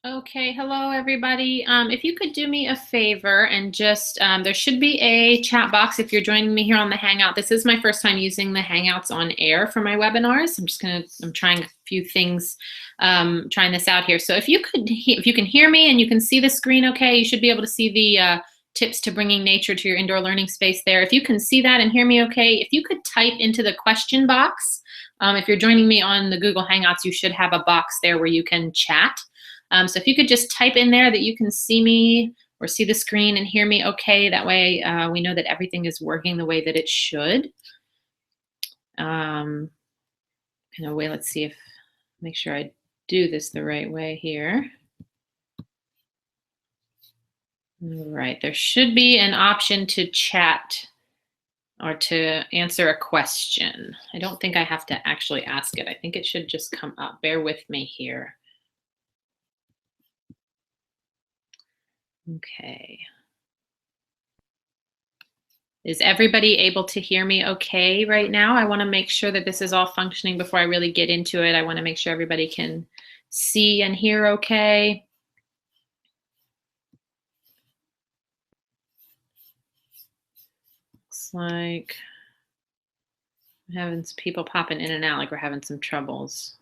Okay, hello everybody. If you could do me a favor and just, there should be a chat box if you're joining me here on the Hangout. This is my first time using the Hangouts on air for my webinars. I'm trying a few things, trying this out here. So if you can hear me and you can see the screen okay, you should be able to see the tips to bringing nature to your indoor learning space there. If you can see that and hear me okay, if you could type into the question box, if you're joining me on the Google Hangouts, you should have a box there where you can chat. So if you could just type in there that you can see me or see the screen and hear me okay, that way we know that everything is working the way that it should. In a way, let's see if, make sure I do this the right way here. All right, there should be an option to chat or to answer a question. I don't think I have to actually ask it. I think it should just come up. Bear with me here. Okay. Is everybody able to hear me okay right now? I want to make sure that this is all functioning before I really get into it. I want to make sure everybody can see and hear okay? Looks like I'm having some people popping in and out, like we're having some troubles.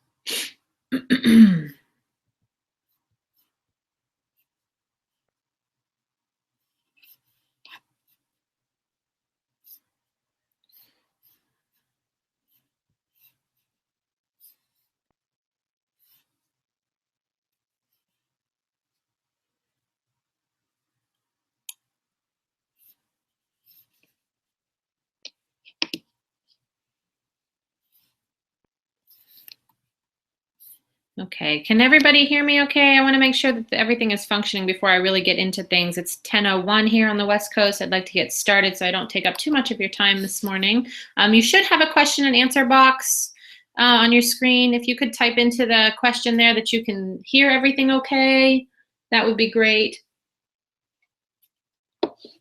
Okay, can everybody hear me okay? I want to make sure that everything is functioning before I really get into things. It's 10:01 here on the West Coast. I'd like to get started so I don't take up too much of your time this morning. You should have a question and answer box on your screen. If you could type into the question there that you can hear everything okay, that would be great.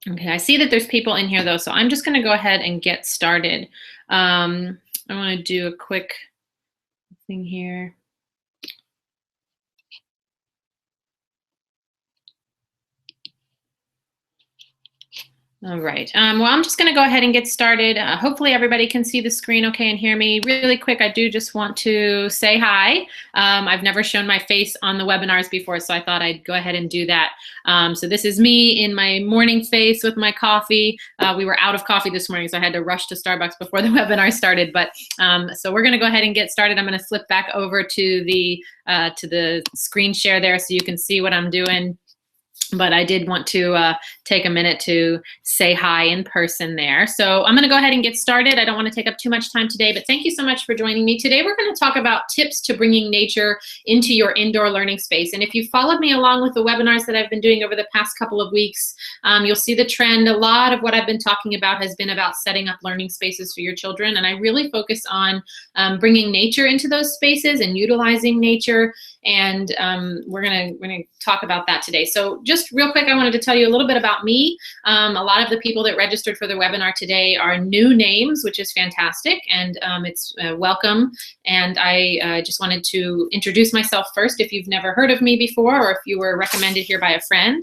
Okay, I see that there's people in here though, so I'm just going to go ahead and get started. I want to do a quick thing here. All right. Well, I'm just going to go ahead and get started. Hopefully everybody can see the screen okay and hear me. Really quick, I do just want to say hi. I've never shown my face on the webinars before, so I thought I'd go ahead and do that. So this is me in my morning face with my coffee. We were out of coffee this morning, so I had to rush to Starbucks before the webinar started. But so we're going to go ahead and get started. I'm going to flip back over to the screen share there so you can see what I'm doing. But I did want to take a minute to say hi in person there. So I'm going to go ahead and get started. I don't want to take up too much time today, but thank you so much for joining me. Today we're going to talk about tips to bringing nature into your indoor learning space. And if you've followed me along with the webinars that I've been doing over the past couple of weeks, you'll see the trend. A lot of what I've been talking about has been about setting up learning spaces for your children. And I really focus on bringing nature into those spaces and utilizing nature. And we're gonna talk about that today. So just real quick, I wanted to tell you a little bit about me. A lot of the people that registered for the webinar today are new names, which is fantastic, and it's welcome. And I just wanted to introduce myself first if you've never heard of me before, or if you were recommended here by a friend,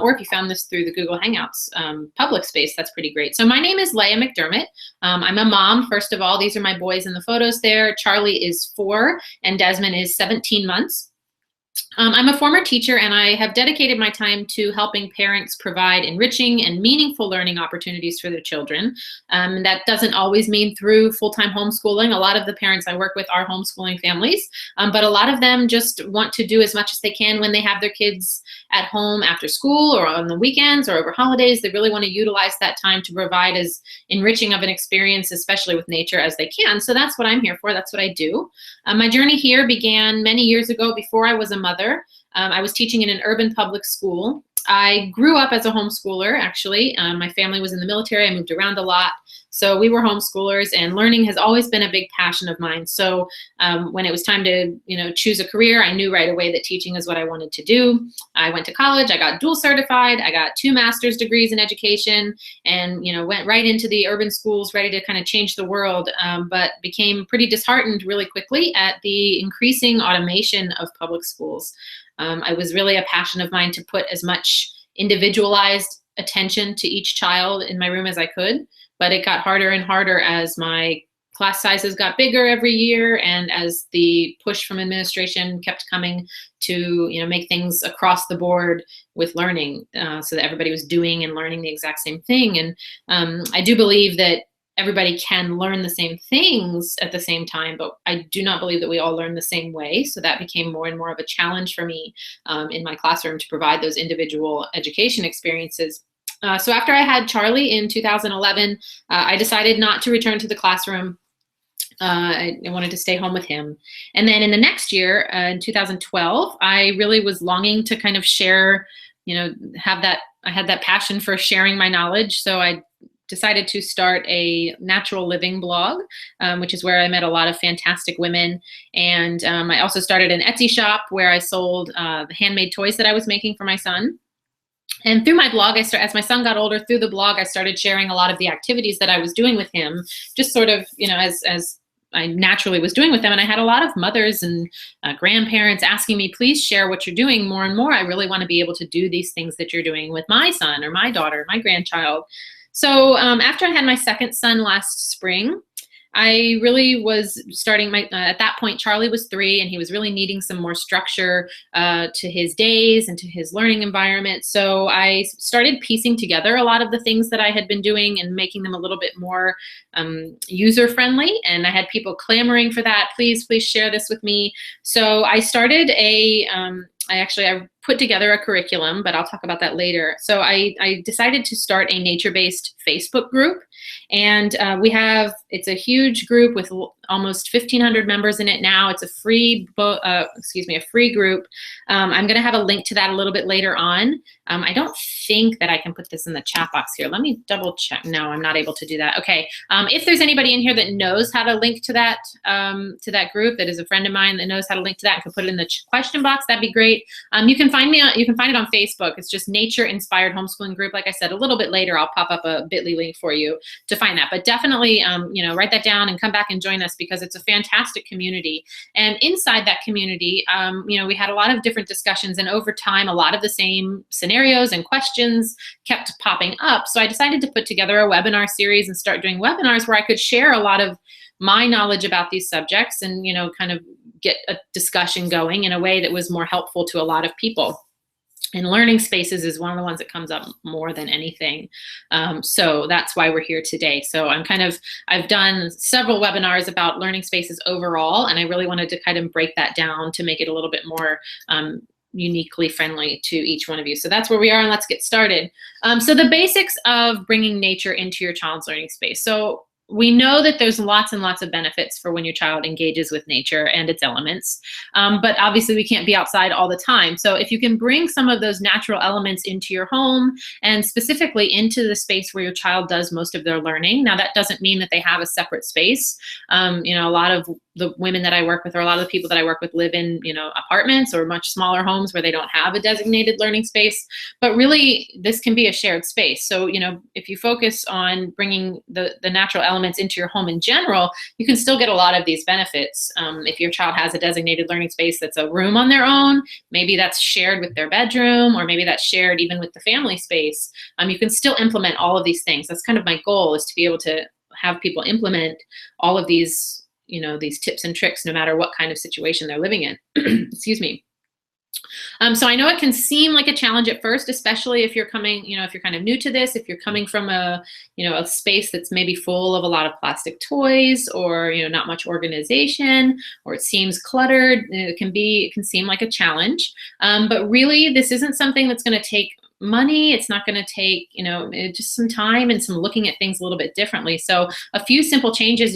or if you found this through the Google Hangouts public space, that's pretty great. So my name is Leah McDermott. I'm a mom, first of all. These are my boys in the photos there. Charlie is 4 and Desmond is 17 months. I'm a former teacher, and I have dedicated my time to helping parents provide enriching and meaningful learning opportunities for their children. That doesn't always mean through full-time homeschooling. A lot of the parents I work with are homeschooling families, but a lot of them just want to do as much as they can when they have their kids at home after school or on the weekends or over holidays. They really want to utilize that time to provide as enriching of an experience, especially with nature, as they can. So that's what I'm here for. That's what I do. My journey here began many years ago before I was a mother. I was teaching in an urban public school. I grew up as a homeschooler, actually. My family was in the military. I moved around a lot. So we were homeschoolers, and learning has always been a big passion of mine. So when it was time to choose a career, I knew right away that teaching is what I wanted to do. I went to college. I got dual certified. I got 2 master's degrees in education, and went right into the urban schools, ready to kind of change the world, but became pretty disheartened really quickly at the increasing automation of public schools. I was really a passion of mine to put as much individualized attention to each child in my room as I could, but it got harder and harder as my class sizes got bigger every year, and as the push from administration kept coming to make things across the board with learning, so that everybody was doing and learning the exact same thing. And I do believe that everybody can learn the same things at the same time, but I do not believe that we all learn the same way. So that became more and more of a challenge for me in my classroom to provide those individual education experiences. So after I had Charlie in 2011, I decided not to return to the classroom. I wanted to stay home with him. And then in the next year, in 2012, I really was longing to kind of share, I had that passion for sharing my knowledge. So I decided to start a natural living blog, which is where I met a lot of fantastic women. And I also started an Etsy shop where I sold handmade toys that I was making for my son. And through my blog, as my son got older, through the blog, I started sharing a lot of the activities that I was doing with him, just sort of, as I naturally was doing with them. And I had a lot of mothers and grandparents asking me, please share what you're doing more and more. I really want to be able to do these things that you're doing with my son or my daughter, my grandchild. So after I had my second son last spring, I really was starting at that point, Charlie was 3 and he was really needing some more structure to his days and to his learning environment. So I started piecing together a lot of the things that I had been doing and making them a little bit more user-friendly. And I had people clamoring for that. Please share this with me. So I started I put together a curriculum, but I'll talk about that later. So I decided to start a nature-based Facebook group, and it's a huge group with almost 1,500 members in it now. It's a free group. I'm going to have a link to that a little bit later on. I don't think that I can put this in the chat box here. Let me double check. No, I'm not able to do that. Okay. If there's anybody in here that knows how to link to that group, that is a friend of mine that knows how to link to that and can put it in the question box, that'd be great. You can find it on Facebook. It's just Nature Inspired Homeschooling Group. Like I said, a little bit later, I'll pop up a bit.ly link for you to find that. But definitely, write that down and come back and join us, because it's a fantastic community. And inside that community, we had a lot of different discussions, and over time, a lot of the same scenarios and questions kept popping up. So I decided to put together a webinar series and start doing webinars where I could share a lot of my knowledge about these subjects and, kind of get a discussion going in a way that was more helpful to a lot of people. And learning spaces is one of the ones that comes up more than anything. So that's why we're here today. So I've done several webinars about learning spaces overall, and I really wanted to kind of break that down to make it a little bit more uniquely friendly to each one of you. So that's where we are, and let's get started. So the basics of bringing nature into your child's learning space. So we know that there's lots and lots of benefits for when your child engages with nature and its elements, but obviously we can't be outside all the time. So if you can bring some of those natural elements into your home, and specifically into the space where your child does most of their learning. Now that doesn't mean that they have a separate space. A lot of the women that I work with, or a lot of the people that I work with, live in apartments or much smaller homes where they don't have a designated learning space. But really, this can be a shared space. So if you focus on bringing the natural elements into your home in general, you can still get a lot of these benefits. If your child has a designated learning space that's a room on their own, maybe that's shared with their bedroom, or maybe that's shared even with the family space, you can still implement all of these things. That's kind of my goal, is to be able to have people implement all of these these tips and tricks, no matter what kind of situation they're living in. Excuse me. So I know it can seem like a challenge at first, especially if you're coming, if you're kind of new to this, if you're coming from a space that's maybe full of a lot of plastic toys, or, not much organization, or it seems cluttered. It can seem like a challenge. But really, this isn't something that's going to take money. It's not going to take, just some time and some looking at things a little bit differently. So a few simple changes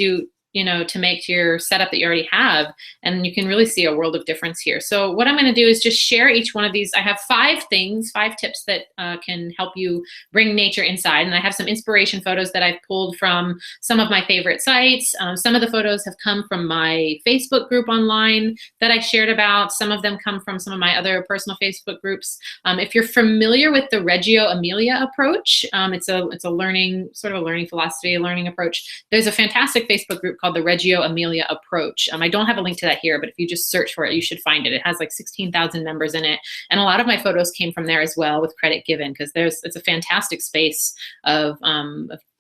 to make to your setup that you already have, and you can really see a world of difference here. So what I'm going to do is just share each one of these. I have 5 tips that can help you bring nature inside, and I have some inspiration photos that I've pulled from some of my favorite sites. Some of the photos have come from my Facebook group online that I shared about. Some of them come from some of my other personal Facebook groups. If you're familiar with the Reggio Emilia approach, it's a learning philosophy, a learning approach. There's a fantastic Facebook group called the Reggio Emilia approach. I don't have a link to that here, but if you just search for it, you should find it. It has like 16,000 members in it. And a lot of my photos came from there as well, with credit given, because it's a fantastic space of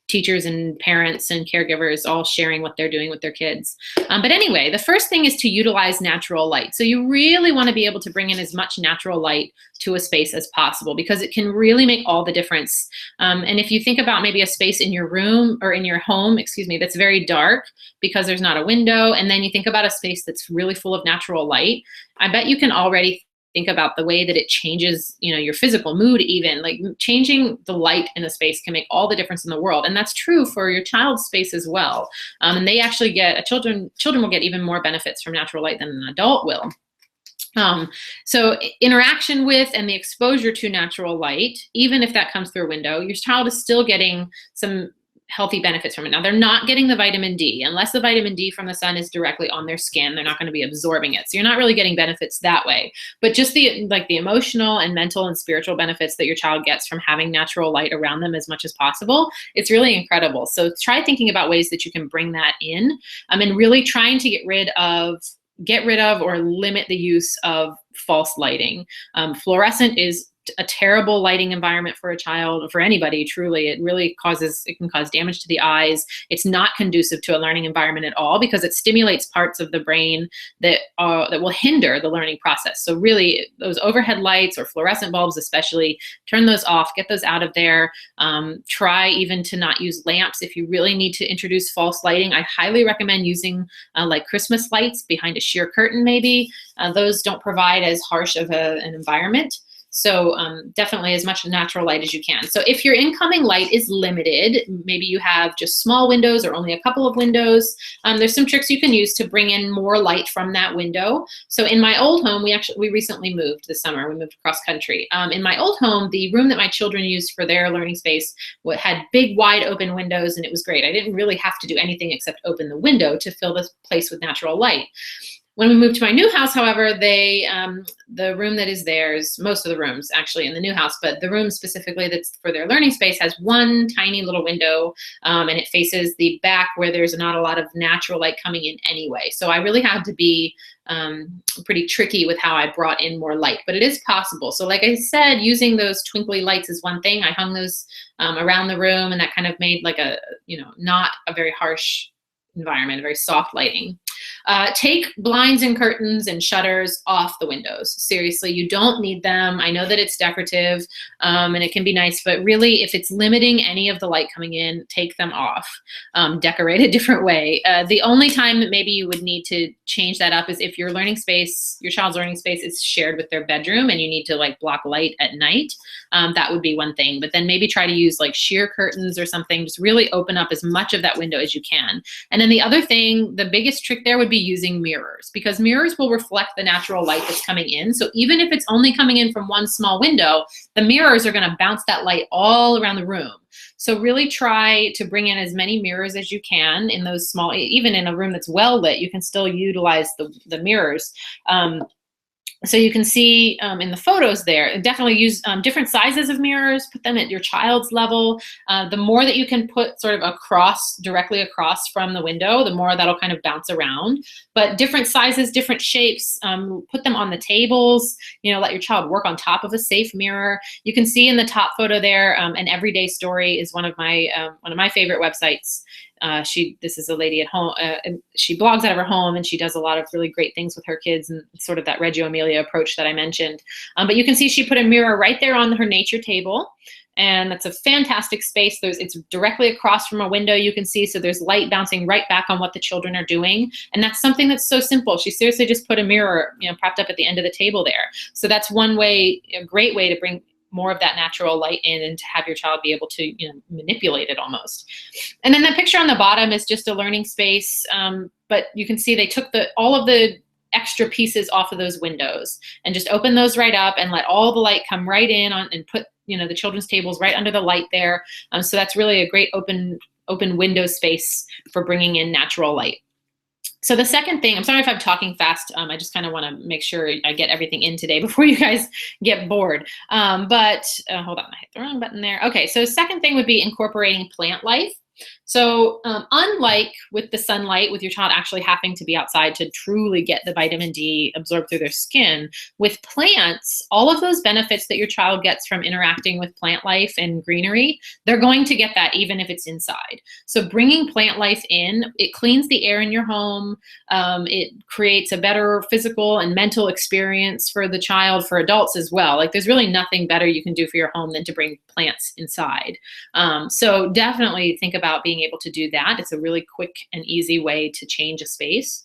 teachers and parents and caregivers all sharing what they're doing with their kids. But anyway, the first thing is to utilize natural light. So you really want to be able to bring in as much natural light to a space as possible, because it can really make all the difference. And if you think about maybe a space in your room, or in your home, that's very dark because there's not a window, and then you think about a space that's really full of natural light, I bet you can already think about the way that it changes, your physical mood. Even like changing the light in a space can make all the difference in the world. And that's true for your child's space as well. And they actually children will get even more benefits from natural light than an adult will. So interaction with and the exposure to natural light, even if that comes through a window, your child is still getting some healthy benefits from it. Now, they're not getting the vitamin D. Unless the vitamin D from the sun is directly on their skin, they're not going to be absorbing it. So you're not really getting benefits that way. But just the emotional and mental and spiritual benefits that your child gets from having natural light around them as much as possible, it's really incredible. So try thinking about ways that you can bring that in, and really trying to get rid of or limit the use of false lighting. Fluorescent is a terrible lighting environment for a child, for anybody, truly. It can cause damage to the eyes. It's not conducive to a learning environment at all, because it stimulates parts of the brain that will hinder the learning process. So really, those overhead lights or fluorescent bulbs especially, turn those off, get those out of there. Try even to not use lamps. If you really need to introduce false lighting, I highly recommend using like Christmas lights behind a sheer curtain maybe. Those don't provide as harsh of an environment. So definitely as much natural light as you can. So if your incoming light is limited, maybe you have just small windows or only a couple of windows, there's some tricks you can use to bring in more light from that window. So in my old home, we recently moved this summer. We moved cross country. In my old home, the room that my children used for their learning space had big, wide open windows, and it was great. I didn't really have to do anything except open the window to fill the place with natural light. When we moved to my new house, however, the room that is theirs, most of the rooms actually in the new house, but the room specifically that's for their learning space has one tiny little window, and it faces the back where there's not a lot of natural light coming in anyway. So I really had to be pretty tricky with how I brought in more light, but it is possible. So like I said, using those twinkly lights is one thing. I hung those around the room, and that kind of made like not a very harsh environment, a very soft lighting. Take blinds and curtains and shutters off the windows. Seriously, you don't need them. I know that it's decorative and it can be nice, but really if it's limiting any of the light coming in, take them off. Decorate a different way. The only time that maybe you would need to change that up is if your child's learning space is shared with their bedroom and you need to like block light at night. That would be one thing, but then maybe try to use like sheer curtains or something. Just really open up as much of that window as you can. And then the other thing, the biggest trick there would be using mirrors, because mirrors will reflect the natural light that's coming in. So even if it's only coming in from one small window, the mirrors are going to bounce that light all around the room. So really try to bring in as many mirrors as you can in those small, even in a room that's well lit, you can still utilize the mirrors. So you can see in the photos there, definitely use different sizes of mirrors, put them at your child's level. The more that you can put sort of directly across from the window, the more that'll kind of bounce around. But different sizes, different shapes, put them on the tables, let your child work on top of a safe mirror. You can see in the top photo there, An Everyday Story is one of my favorite websites. This is a lady at home, and she blogs out of her home, and she does a lot of really great things with her kids and sort of that Reggio Emilia approach that I mentioned. But you can see she put a mirror right there on her nature table, and that's a fantastic space. It's directly across from a window, you can see, so there's light bouncing right back on what the children are doing. And that's something that's so simple. She seriously just put a mirror, propped up at the end of the table there. So that's one way, a great way to bring more of that natural light in and to have your child be able to manipulate it almost. And then the picture on the bottom is just a learning space, but you can see they took all of the extra pieces off of those windows and just open those right up and let all the light come right in and put the children's tables right under the light there. So that's really a great open window space for bringing in natural light. So the second thing, I'm sorry if I'm talking fast. I just kind of want to make sure I get everything in today before you guys get bored. Hold on, I hit the wrong button there. Okay, so second thing would be incorporating plant life. So unlike with the sunlight, with your child actually having to be outside to truly get the vitamin D absorbed through their skin, with plants, all of those benefits that your child gets from interacting with plant life and greenery, they're going to get that even if it's inside. So bringing plant life in, it cleans the air in your home. It creates a better physical and mental experience for the child, for adults as well. Like there's really nothing better you can do for your home than to bring plants inside. So definitely think about being able to do that. It's a really quick and easy way to change a space.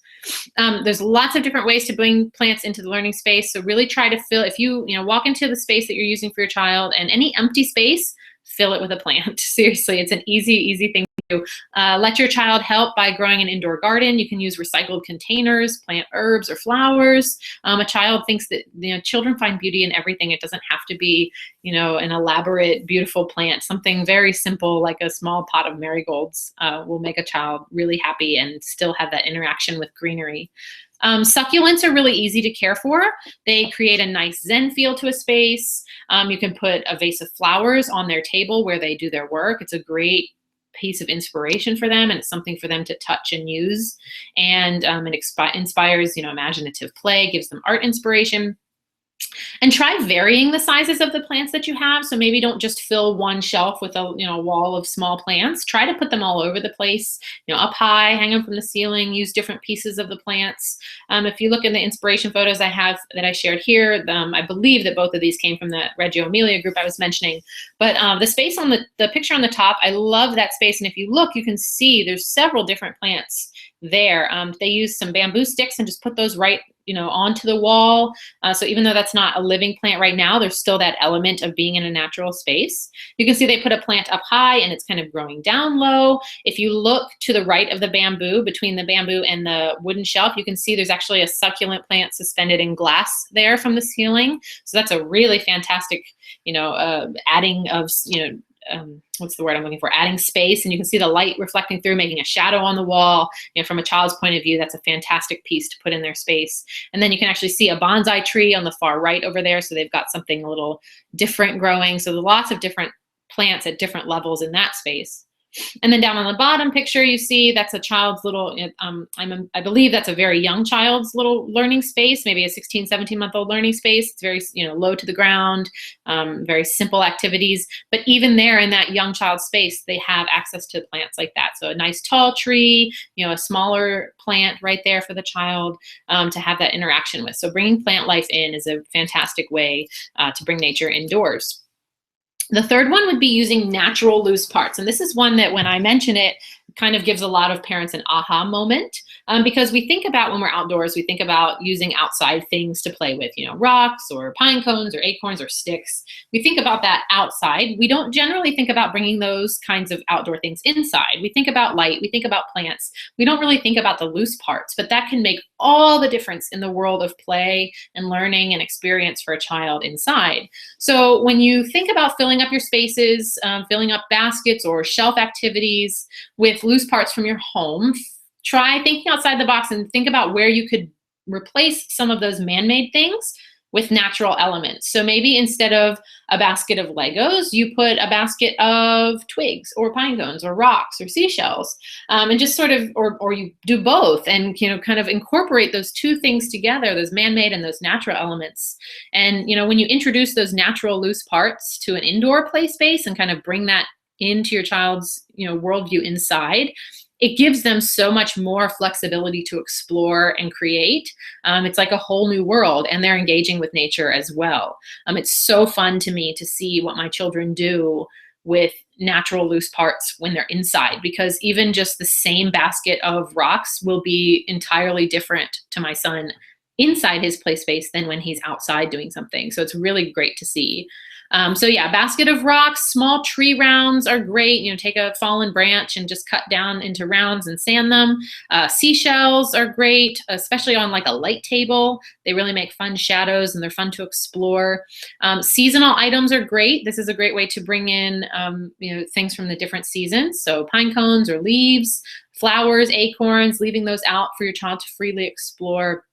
There's lots of different ways to bring plants into the learning space. So really try to fill, if you walk into the space that you're using for your child and any empty space, fill it with a plant. Seriously, it's an easy thing Let your child help by growing an indoor garden. You can use recycled containers, plant herbs or flowers. A child thinks that, children find beauty in everything. It doesn't have to be, an elaborate, beautiful plant. Something very simple like a small pot of marigolds will make a child really happy and still have that interaction with greenery. Succulents are really easy to care for. They create a nice zen feel to a space. You can put a vase of flowers on their table where they do their work. It's a great piece of inspiration for them, and it's something for them to touch and use. And it inspires, imaginative play, gives them art inspiration. And try varying the sizes of the plants that you have. So maybe don't just fill one shelf with a wall of small plants. Try to put them all over the place, up high, hang them from the ceiling, use different pieces of the plants. If you look in the inspiration photos I have that I shared here, I believe that both of these came from the Reggio Emilia group I was mentioning. But the space on the picture on the top, I love that space. And if you look, you can see there's several different plants there. They use some bamboo sticks and just put those right onto the wall. So even though that's not a living plant right now, there's still that element of being in a natural space. You can see they put a plant up high and it's kind of growing down low. If you look to the right of the bamboo, between the bamboo and the wooden shelf, you can see there's actually a succulent plant suspended in glass there from the ceiling. So that's a really fantastic, adding of, what's the word I'm looking for? Adding space, and you can see the light reflecting through, making a shadow on the wall. From a child's point of view, that's a fantastic piece to put in their space. And then you can actually see a bonsai tree on the far right over there. So they've got something a little different growing. So there's lots of different plants at different levels in that space. And then down on the bottom picture, you see that's a child's little, I believe that's a very young child's little learning space, maybe a 16, 17-month-old learning space. It's very, low to the ground, very simple activities. But even there in that young child's space, they have access to plants like that. So a nice tall tree, a smaller plant right there for the child to have that interaction with. So bringing plant life in is a fantastic way to bring nature indoors. The third one would be using natural loose parts. And this is one that when I mention it, kind of gives a lot of parents an aha moment because we think about when we're outdoors, we think about using outside things to play with, rocks or pine cones or acorns or sticks. We think about that outside. We don't generally think about bringing those kinds of outdoor things inside. We think about light, we think about plants. We don't really think about the loose parts, but that can make all the difference in the world of play and learning and experience for a child inside. So when you think about filling up your spaces, filling up baskets or shelf activities with loose parts from your home, try thinking outside the box and think about where you could replace some of those man-made things with natural elements. So maybe instead of a basket of Legos, you put a basket of twigs or pine cones or rocks or seashells, and just sort of, or you do both and, kind of incorporate those two things together, those man-made and those natural elements. And, when you introduce those natural loose parts to an indoor play space and kind of bring that into your child's, worldview inside, it gives them so much more flexibility to explore and create. It's like a whole new world, and they're engaging with nature as well. It's so fun to me to see what my children do with natural loose parts when they're inside, because even just the same basket of rocks will be entirely different to my son inside his play space than when he's outside doing something. So it's really great to see. So yeah, basket of rocks, small tree rounds are great. Take a fallen branch and just cut down into rounds and sand them. Seashells are great, especially on like a light table. They really make fun shadows and they're fun to explore. Seasonal items are great. This is a great way to bring in, things from the different seasons. So pine cones or leaves, flowers, acorns, leaving those out for your child to freely explore.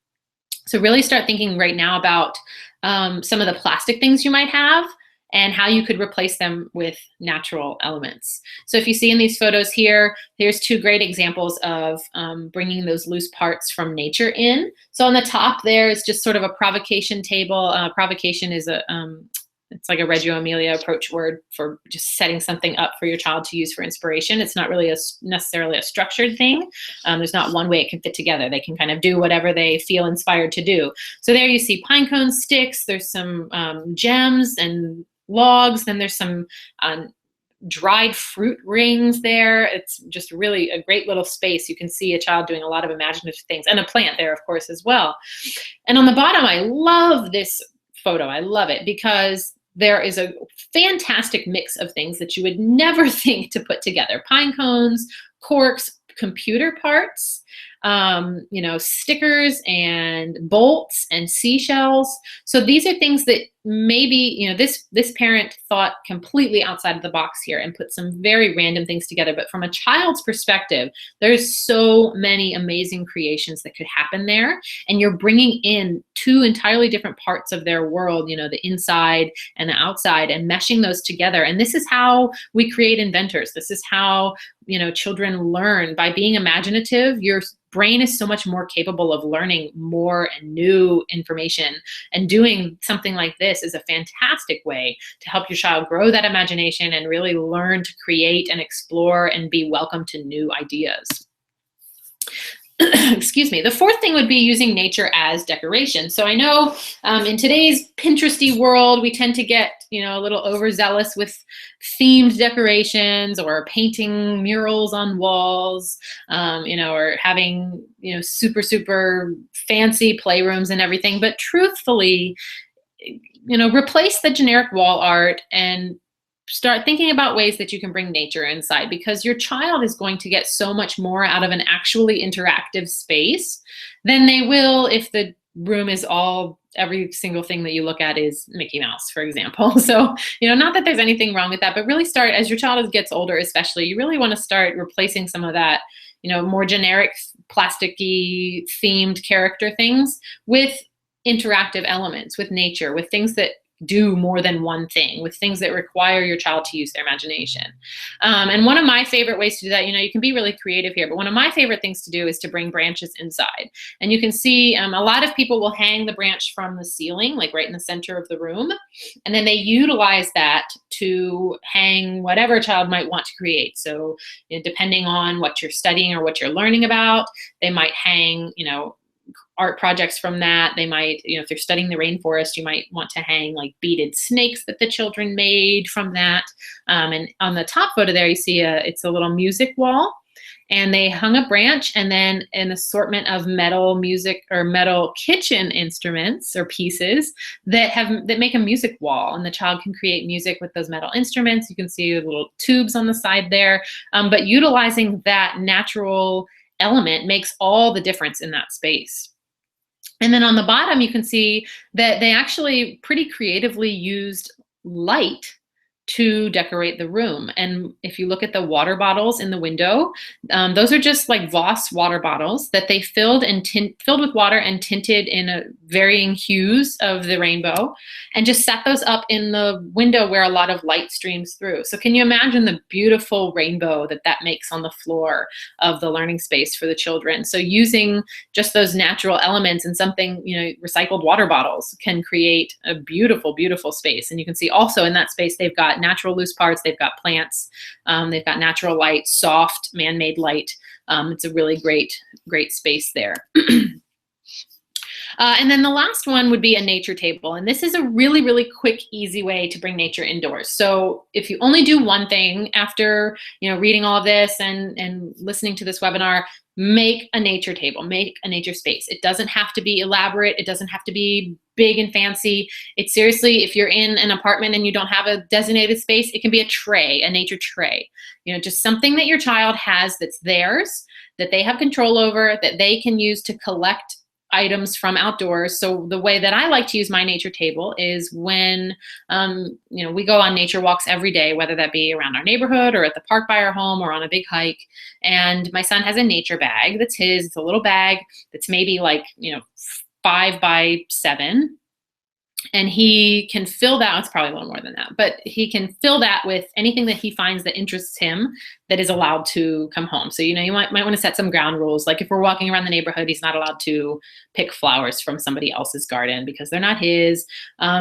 So really start thinking right now about some of the plastic things you might have and how you could replace them with natural elements. So if you see in these photos here, here's two great examples of bringing those loose parts from nature in. So on the top there is just sort of a provocation table. Provocation is it's like a Reggio Emilia approach word for just setting something up for your child to use for inspiration. It's not really necessarily a structured thing. There's not one way it can fit together. They can kind of do whatever they feel inspired to do. So there you see pine cone sticks. There's some gems and logs. Then there's some dried fruit rings there. It's just really a great little space. You can see a child doing a lot of imaginative things, and a plant there, of course, as well. And on the bottom, I love this photo. I love it because there is a fantastic mix of things that you would never think to put together. Pine cones, corks, computer parts, stickers and bolts and seashells. So these are things that maybe, this parent thought completely outside of the box here and put some very random things together. But from a child's perspective, there's so many amazing creations that could happen there. And you're bringing in two entirely different parts of their world, the inside and the outside, and meshing those together. And this is how we create inventors. This is how, children learn. By being imaginative, your brain is so much more capable of learning more and new information. And doing something like this is a fantastic way to help your child grow that imagination and really learn to create and explore and be welcome to new ideas. Excuse me. The fourth thing would be using nature as decoration. So I know in today's Pinteresty world, we tend to get, a little overzealous with themed decorations or painting murals on walls, or having, super, super fancy playrooms and everything. But truthfully, replace the generic wall art and start thinking about ways that you can bring nature inside, because your child is going to get so much more out of an actually interactive space than they will if the room is every single thing that you look at is Mickey Mouse, for example. So, not that there's anything wrong with that, but really start, as your child gets older especially, you really want to start replacing some of that, more generic plasticky themed character things with interactive elements, with nature, with things that do more than one thing, with things that require your child to use their imagination. And one of my favorite ways to do that, you can be really creative here, but one of my favorite things to do is to bring branches inside. And you can see a lot of people will hang the branch from the ceiling, like right in the center of the room. And then they utilize that to hang whatever a child might want to create. So depending on what you're studying or what you're learning about, they might hang, art projects from that. They might, if they're studying the rainforest, you might want to hang like beaded snakes that the children made from that. And on the top photo there, you see it's a little music wall, and they hung a branch and then an assortment of metal music or metal kitchen instruments or pieces that make a music wall, and the child can create music with those metal instruments. You can see the little tubes on the side there, but utilizing that natural element makes all the difference in that space. And then on the bottom, you can see that they actually pretty creatively used light to decorate the room. And if you look at the water bottles in the window, those are just like Voss water bottles that they filled with water and tinted in varying hues of the rainbow, and just set those up in the window where a lot of light streams through. So can you imagine the beautiful rainbow that makes on the floor of the learning space for the children? So using just those natural elements and something, recycled water bottles can create a beautiful, beautiful space. And you can see also in that space, they've got natural loose parts, they've got plants, they've got natural light, soft man-made light. It's a really great space there. And then the last one would be a nature table. And this is a really, really quick, easy way to bring nature indoors. So if you only do one thing after, reading all of this and listening to this webinar, make a nature table, make a nature space. It doesn't have to be elaborate. It doesn't have to be big and fancy. It's seriously, if you're in an apartment and you don't have a designated space, it can be a tray, a nature tray. Just something that your child has that's theirs, that they have control over, that they can use to collect items from outdoors. So the way that I like to use my nature table is when, we go on nature walks every day, whether that be around our neighborhood or at the park by our home or on a big hike. And my son has a nature bag that's his. It's a little bag that's maybe like, 5 by 7. And he can fill that, it's probably a little more than that, but he can fill that with anything that he finds that interests him that is allowed to come home. So, you might want to set some ground rules. Like if we're walking around the neighborhood, he's not allowed to pick flowers from somebody else's garden because they're not his.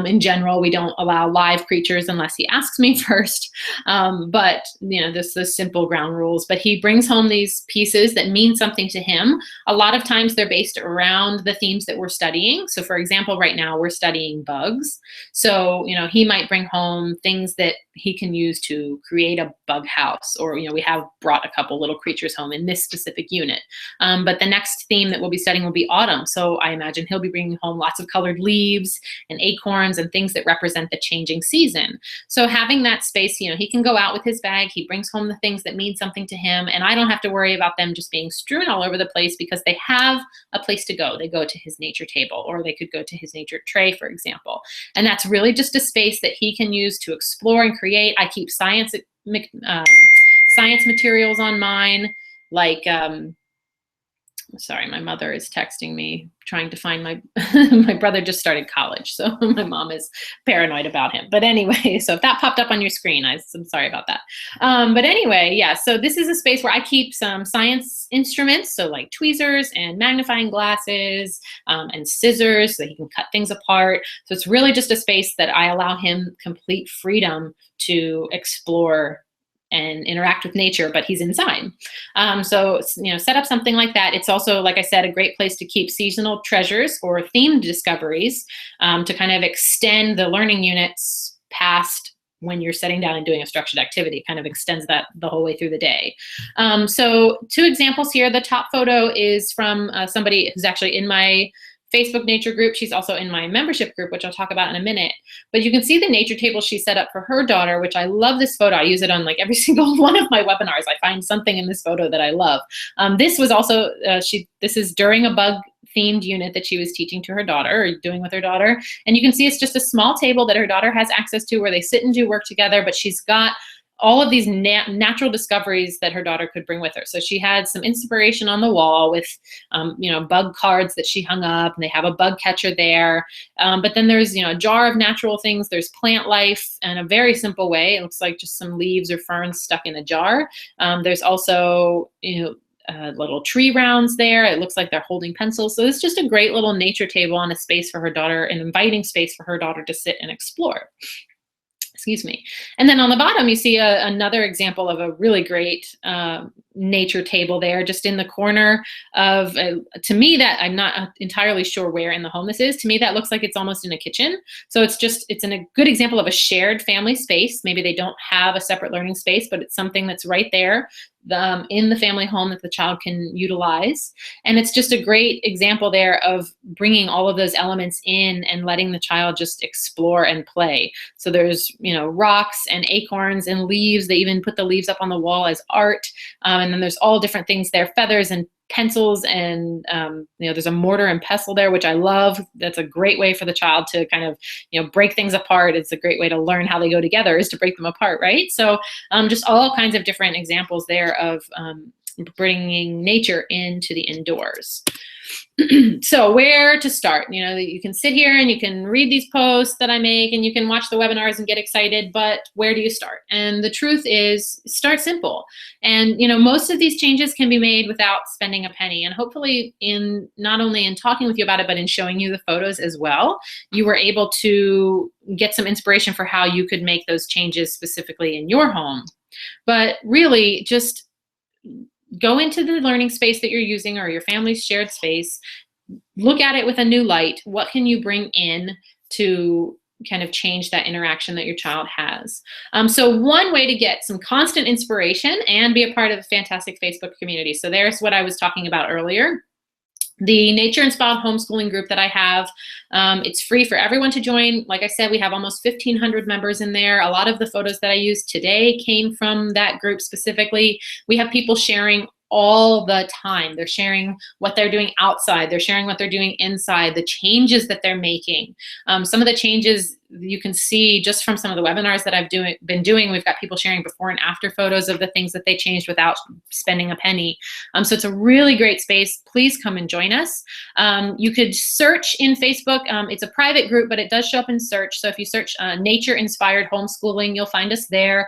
In general, we don't allow live creatures unless he asks me first. But, those simple ground rules. But he brings home these pieces that mean something to him. A lot of times they're based around the themes that we're studying. So for example, right now we're studying bugs. bugs. So, he might bring home things that he can use to create a bug house, or, we have brought a couple little creatures home in this specific unit. But the next theme that we'll be studying will be autumn. So I imagine he'll be bringing home lots of colored leaves and acorns and things that represent the changing season. So having that space, he can go out with his bag, he brings home the things that mean something to him, and I don't have to worry about them just being strewn all over the place because they have a place to go. They go to his nature table, or they could go to his nature tray, for example. And that's really just a space that he can use to explore and create. I keep science materials on mine, like, sorry, my mother is texting me, trying to find my, my brother just started college, so my mom is paranoid about him. But anyway, so if that popped up on your screen, I'm sorry about that. But anyway, yeah, so this is a space where I keep some science instruments, so like tweezers and magnifying glasses and scissors so he can cut things apart. So it's really just a space that I allow him complete freedom to explore and interact with nature, but he's inside. So, set up something like that. It's also, like I said, a great place to keep seasonal treasures or themed discoveries to kind of extend the learning units past when you're sitting down and doing a structured activity. It kind of extends that the whole way through the day. So 2 examples here. The top photo is from somebody who's actually in my Facebook nature group. She's also in my membership group, which I'll talk about in a minute. But you can see the nature table she set up for her daughter, which I love this photo. I use it on like every single one of my webinars. I find something in this photo that I love. This was also, this is during a bug themed unit that she was teaching to her daughter, or doing with her daughter. And you can see it's just a small table that her daughter has access to where they sit and do work together, but she's got all of these natural discoveries that her daughter could bring with her. So she had some inspiration on the wall with, bug cards that she hung up, and they have a bug catcher there. But then there's, a jar of natural things. There's plant life in a very simple way. It looks like just some leaves or ferns stuck in a jar. There's also, little tree rounds there. It looks like they're holding pencils. So it's just a great little nature table and a space for her daughter, an inviting space for her daughter to sit and explore. Excuse me. And then on the bottom, you see another example of a really great nature table there, just in the corner of, to me, that I'm not entirely sure where in the home this is. To me, that looks like it's almost in a kitchen. So it's a good example of a shared family space. Maybe they don't have a separate learning space, but it's something that's right there in the family home that the child can utilize. And it's just a great example there of bringing all of those elements in and letting the child just explore and play. So there's, rocks and acorns and leaves. They even put the leaves up on the wall as art. And then there's all different things there, feathers and pencils, and there's a mortar and pestle there, which I love. That's a great way for the child to kind of break things apart. It's a great way to learn how they go together, is to break them apart, right? So just all kinds of different examples there of bringing nature into the indoors. So where to start? You can sit here and you can read these posts that I make, and you can watch the webinars and get excited, but where do you start? And the truth is, start simple. And most of these changes can be made without spending a penny. And hopefully, in not only in talking with you about it, but in showing you the photos as well, you were able to get some inspiration for how you could make those changes specifically in your home. But really, just go into the learning space that you're using, or your family's shared space. Look at it with a new light. What can you bring in to kind of change that interaction that your child has? So one way to get some constant inspiration and be a part of a fantastic Facebook community. So there's what I was talking about earlier. The Nature Inspired Homeschooling group that I have, it's free for everyone to join. Like I said, we have almost 1,500 members in there. A lot of the photos that I used today came from that group specifically. We have people sharing all the time. They're sharing what they're doing outside. They're sharing what they're doing inside, the changes that they're making. Some of the changes you can see just from some of the webinars that I've been doing. We've got people sharing before and after photos of the things that they changed without spending a penny. So it's a really great space. Please come and join us. You could search in Facebook. It's a private group, but it does show up in search. So if you search Nature Inspired Homeschooling, you'll find us there.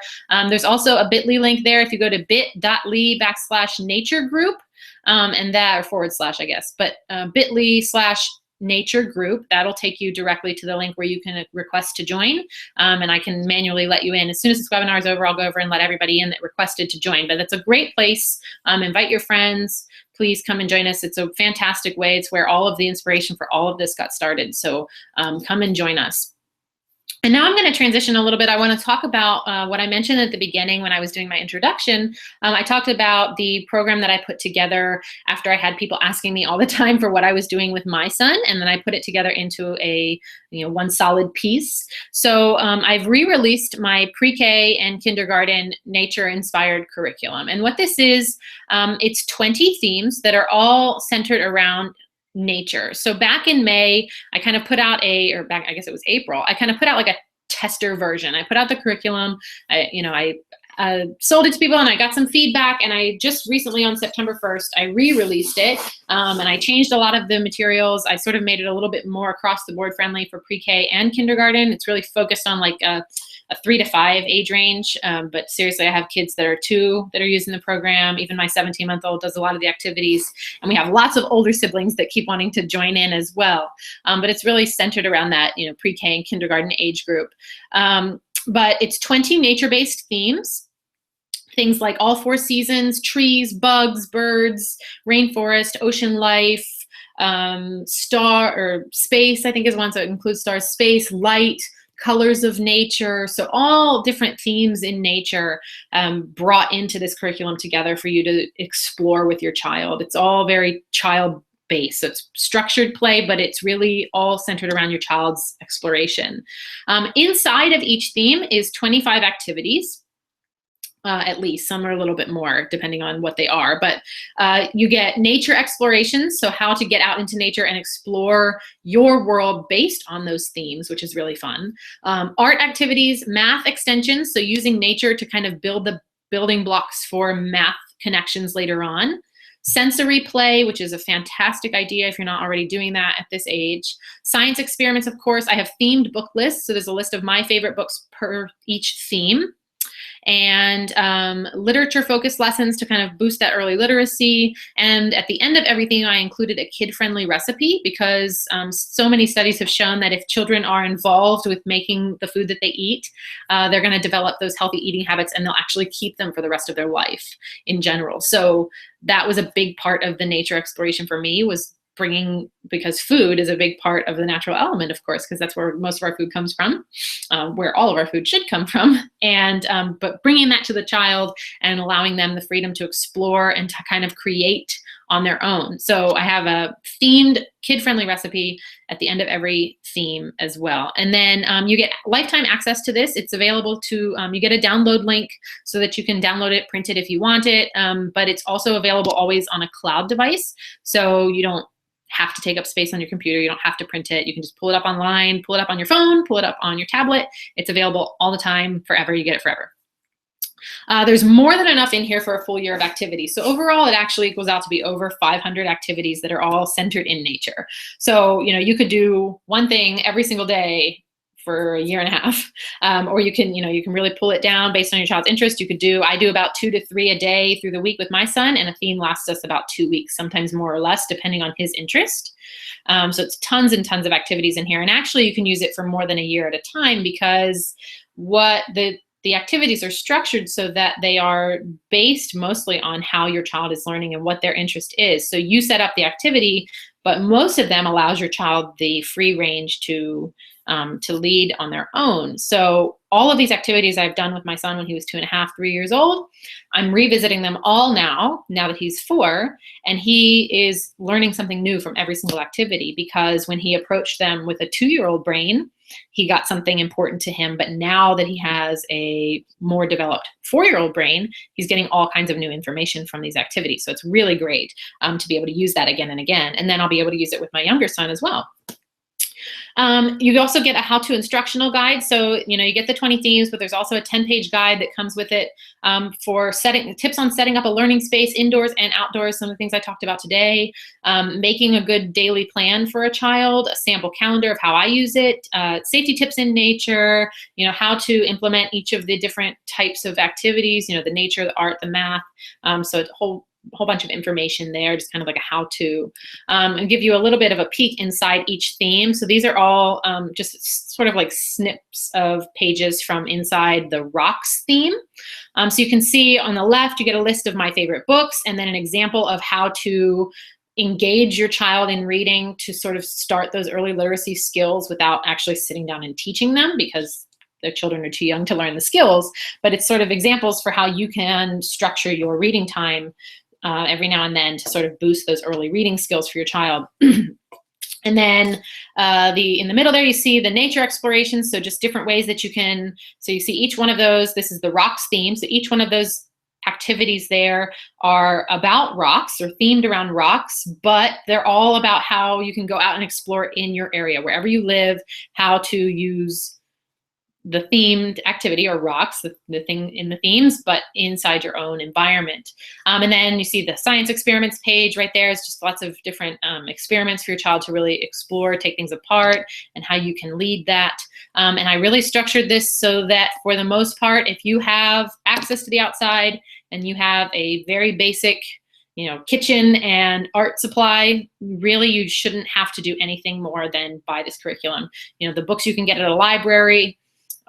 There's also a bit.ly link there. If you go to bit.ly/nature group, and that, or // I guess, but bit.ly/ nature group. That'll take you directly to the link where you can request to join, and I can manually let you in. As soon as this webinar is over, I'll go over and let everybody in that requested to join. But it's a great place. Invite your friends. Please come and join us. It's a fantastic way. It's where all of the inspiration for all of this got started. So come and join us. And now I'm going to transition a little bit. I want to talk about what I mentioned at the beginning when I was doing my introduction. I talked about the program that I put together after I had people asking me all the time for what I was doing with my son, and then I put it together into a one solid piece. So I've re-released my pre-K and kindergarten nature-inspired curriculum. And what this is, it's 20 themes that are all centered around nature. So back in May, I kind of put out I guess it was April, I kind of put out like a tester version. I put out the curriculum, I sold it to people and I got some feedback, and I just recently on September 1st, I re-released it, and I changed a lot of the materials. I sort of made it a little bit more across the board friendly for pre-K and kindergarten. It's really focused on like a 3 to 5 age range, but seriously, I have kids that are 2 that are using the program. Even my 17-month-old does a lot of the activities, and we have lots of older siblings that keep wanting to join in as well. But it's really centered around that pre-K and kindergarten age group. But it's 20 nature-based themes. Things like all 4 seasons, trees, bugs, birds, rainforest, ocean life, star or space, I think is one, so it includes stars, space, light, colors of nature. So all different themes in nature brought into this curriculum together for you to explore with your child. It's all very child-based. So it's structured play, but it's really all centered around your child's exploration. Inside of each theme is 25 activities. At least. Some are a little bit more depending on what they are, but you get nature explorations, so how to get out into nature and explore your world based on those themes, which is really fun. Art activities, math extensions, so using nature to kind of build the building blocks for math connections later on. Sensory play, which is a fantastic idea if you're not already doing that at this age. Science experiments, of course. I have themed book lists, so there's a list of my favorite books per each theme. And literature-focused lessons to kind of boost that early literacy. And at the end of everything, I included a kid-friendly recipe because so many studies have shown that if children are involved with making the food that they eat, they're going to develop those healthy eating habits, and they'll actually keep them for the rest of their life in general. So that was a big part of the nature exploration for me, was because food is a big part of the natural element, of course, because that's where most of our food comes from, where all of our food should come from. And but bringing that to the child and allowing them the freedom to explore and to kind of create on their own. So I have a themed kid-friendly recipe at the end of every theme as well. And then you get lifetime access to this. It's available to, you get a download link so that you can download it, print it if you want it, but it's also available always on a cloud device. So you don't have to take up space on your computer. You don't have to print it. You can just pull it up online, pull it up on your phone, pull it up on your tablet. It's available all the time, forever. You get it forever. There's more than enough in here for a full year of activity. So overall, it actually goes out to be over 500 activities that are all centered in nature. So, you could do one thing every single day for a year and a half, or you can really pull it down based on your child's interest. I do about 2 to 3 a day through the week with my son, and a theme lasts us about 2 weeks, sometimes more or less, depending on his interest. So it's tons and tons of activities in here, and actually you can use it for more than a year at a time, because the activities are structured so that they are based mostly on how your child is learning and what their interest is. So you set up the activity, but most of them allows your child the free range to lead on their own. So all of these activities I've done with my son when he was 2.5, 3 years old, I'm revisiting them all now that he's 4, and he is learning something new from every single activity, because when he approached them with a 2-year-old brain, he got something important to him. But now that he has a more developed 4-year-old brain, he's getting all kinds of new information from these activities. So it's really great to be able to use that again and again. And then I'll be able to use it with my younger son as well. You also get a how-to instructional guide. So, you get the 20 themes, but there's also a 10-page guide that comes with it for tips on setting up a learning space indoors and outdoors, some of the things I talked about today, making a good daily plan for a child, a sample calendar of how I use it, safety tips in nature, how to implement each of the different types of activities, the nature, the art, the math. So a whole whole bunch of information there, just kind of like a how-to, and give you a little bit of a peek inside each theme. So these are all just sort of like snips of pages from inside the rocks theme. So you can see on the left, you get a list of my favorite books and then an example of how to engage your child in reading to sort of start those early literacy skills without actually sitting down and teaching them, because the children are too young to learn the skills. But it's sort of examples for how you can structure your reading time every now and then to sort of boost those early reading skills for your child. And then in the middle there, you see the nature explorations. So just different ways that you can, so you see each one of those, this is the rocks theme. So each one of those activities there are about rocks or themed around rocks, but they're all about how you can go out and explore in your area, wherever you live, how to use the themed activity or rocks, the thing in the themes, but inside your own environment. And then you see the science experiments page right there. It's just lots of different experiments for your child to really explore, take things apart, and how you can lead that. And I really structured this so that for the most part, if you have access to the outside and you have a very basic kitchen and art supply, really you shouldn't have to do anything more than buy this curriculum. The books you can get at a library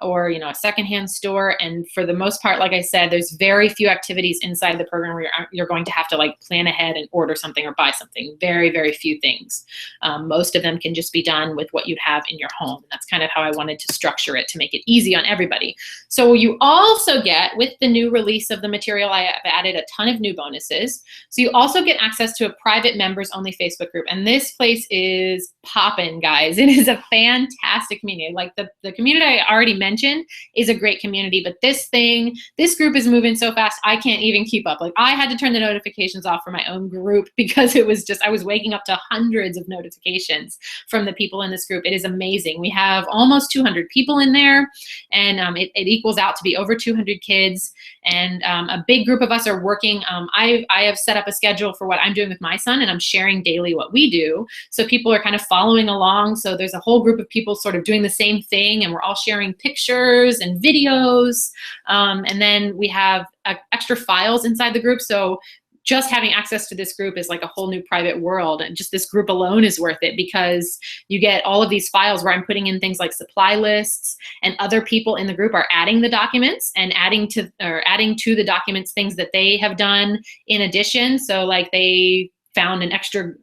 or a secondhand store, and for the most part, like I said, there's very few activities inside the program where you're going to have to like plan ahead and order something or buy something. Very, very few things. Most of them can just be done with what you have in your home. And that's kind of how I wanted to structure it to make it easy on everybody. So you also get, with the new release of the material, I have added a ton of new bonuses. So you also get access to a private members only Facebook group, and this place is poppin', guys. It is a fantastic community. Like the community I already mentioned is a great community, but this group is moving so fast I can't even keep up. Like, I had to turn the notifications off for my own group because it was just, I was waking up to hundreds of notifications from the people in this group. It is amazing. We have almost 200 people in there, and it equals out to be over 200 kids, and a big group of us are working. I have set up a schedule for what I'm doing with my son, and I'm sharing daily what we do, so people are kind of following along. So there's a whole group of people sort of doing the same thing, and we're all sharing pictures and videos, and then we have extra files inside the group. So just having access to this group is like a whole new private world, and just this group alone is worth it because you get all of these files where I'm putting in things like supply lists, and other people in the group are adding the documents and adding to the documents things that they have done in addition. So like they found an extra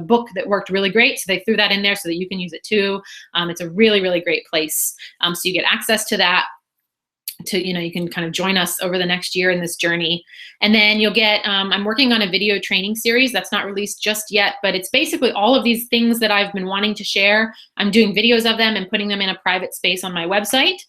book that worked really great, so they threw that in there so that you can use it too. It's a really, really great place. So you get access to that. You can kind of join us over the next year in this journey. And then you'll get, I'm working on a video training series that's not released just yet, but it's basically all of these things that I've been wanting to share. I'm doing videos of them and putting them in a private space on my website.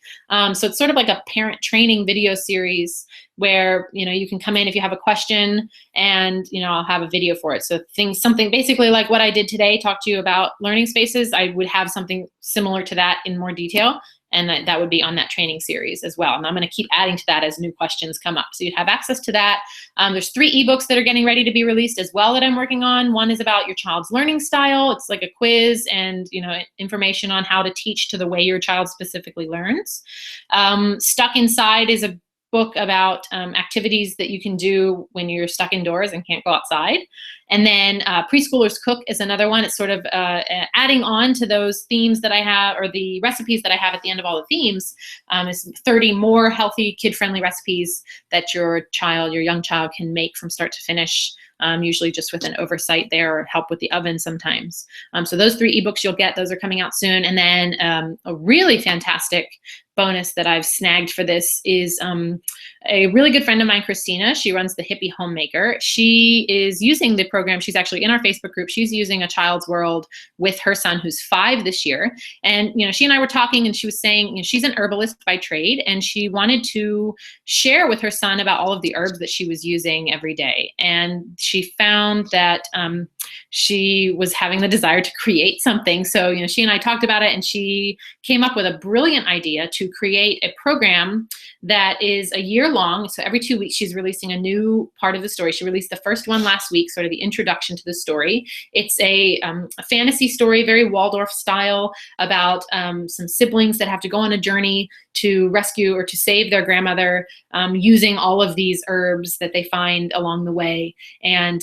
So it's sort of like a parent training video series where, you can come in if you have a question, and, I'll have a video for it. So something basically like what I did today, talk to you about learning spaces, I would have something similar to that in more detail. And that would be on that training series as well. And I'm going to keep adding to that as new questions come up. So you'd have access to that. There's 3 ebooks that are getting ready to be released as well that I'm working on. One is about your child's learning style. It's like a quiz and information on how to teach to the way your child specifically learns. Stuck Inside is a book about activities that you can do when you're stuck indoors and can't go outside. And then Preschoolers Cook is another one. It's sort of adding on to those themes that I have, or the recipes that I have at the end of all the themes. Is 30 more healthy, kid-friendly recipes that your young child can make from start to finish, usually just with an oversight there or help with the oven sometimes. So those 3 ebooks you'll get, those are coming out soon. And then a really fantastic bonus that I've snagged for this is a really good friend of mine, Christina. She runs the Hippie Homemaker. She is using the program. She's actually in our Facebook group. She's using A Child's World with her son, who's 5 this year. And, she and I were talking, and she was saying, she's an herbalist by trade, and she wanted to share with her son about all of the herbs that she was using every day. And she found that she was having the desire to create something. So, she and I talked about it, and she came up with a brilliant idea to create a program that is a year long. So every 2 weeks, she's releasing a new part of the story. She released the first one last week, sort of the introduction to the story. It's a fantasy story, very Waldorf style, about some siblings that have to go on a journey to rescue or to save their grandmother using all of these herbs that they find along the way. And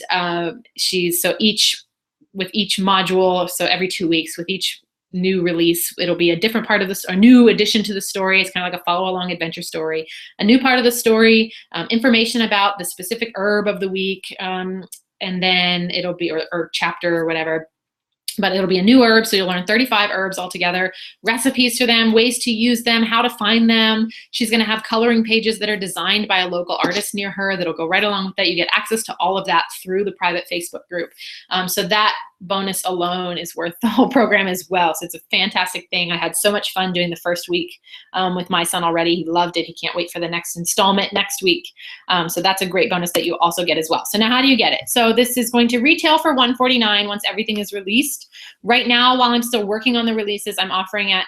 with each module, so every 2 weeks, with each new release, it'll be a different part of this, a new addition to the story. It's kind of like a follow-along adventure story, a new part of the story, information about the specific herb of the week, and then it'll be, or chapter or whatever. But it'll be a new herb, so you'll learn 35 herbs altogether, recipes for them, ways to use them, how to find them. She's gonna have coloring pages that are designed by a local artist near her that'll go right along with that. You get access to all of that through the private Facebook group. So that bonus alone is worth the whole program as well. So it's a fantastic thing. I had so much fun doing the first week with my son already. He loved it. He can't wait for the next installment next week. So that's a great bonus that you also get as well. So now how do you get it? So this is going to retail for $149 once everything is released. Right now, while I'm still working on the releases, I'm offering at